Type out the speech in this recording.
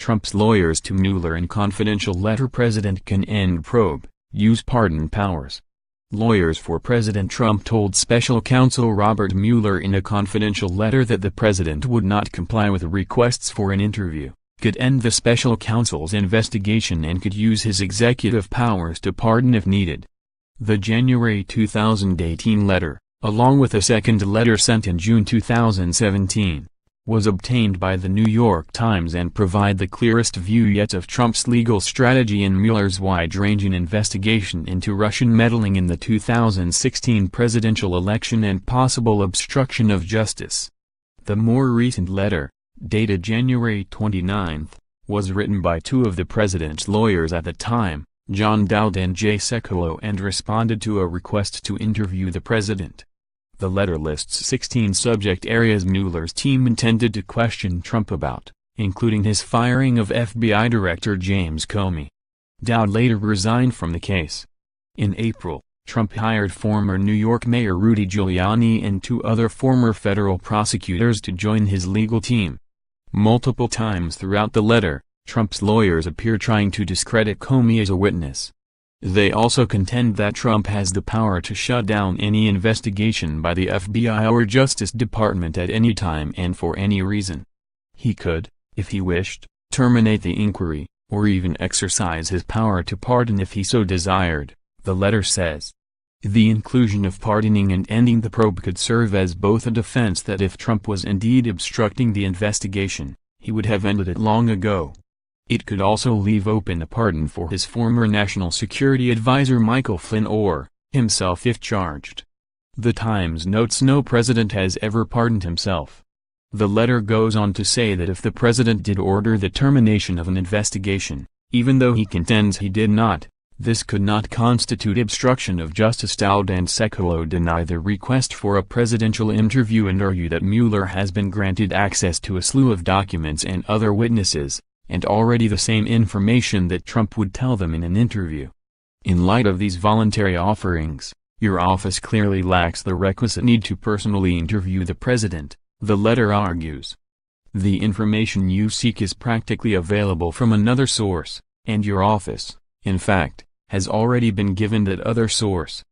Trump's lawyers to Mueller in confidential letter. President can end probe, use pardon powers. Lawyers for President Trump told special counsel Robert Mueller in a confidential letter that the president would not comply with requests for an interview, could end the special counsel's investigation and could use his executive powers to pardon if needed. The January 2018 letter, along with a second letter sent in June 2017, was obtained by the New York Times and provide the clearest view yet of Trump's legal strategy in Mueller's wide-ranging investigation into Russian meddling in the 2016 presidential election and possible obstruction of justice. The more recent letter, dated January 29, was written by two of the president's lawyers at the time, Dowd and Jay Sekulow, and responded to a request to interview the president. The letter lists 16 subject areas Mueller's team intended to question Trump about, including his firing of FBI Director James Comey. Dowd later resigned from the case. In April, Trump hired former New York Mayor Rudy Giuliani and two other former federal prosecutors to join his legal team. Multiple times throughout the letter, Trump's lawyers appear trying to discredit Comey as a witness. They also contend that Trump has the power to shut down any investigation by the FBI or Justice Department at any time and for any reason. He could, if he wished, terminate the inquiry, or even exercise his power to pardon if he so desired, the letter says. The inclusion of pardoning and ending the probe could serve as both a defense that if Trump was indeed obstructing the investigation, he would have ended it long ago. It could also leave open a pardon for his former National Security Advisor Michael Flynn or himself if charged. The Times notes no president has ever pardoned himself. The letter goes on to say that if the president did order the termination of an investigation, even though he contends he did not, this could not constitute obstruction of justice. Dowd and Sekulow deny the request for a presidential interview and argue that Mueller has been granted access to a slew of documents and other witnesses, and already the same information that Trump would tell them in an interview. In light of these voluntary offerings, your office clearly lacks the requisite need to personally interview the president, the letter argues. The information you seek is practically available from another source, and your office, in fact, has already been given that other source.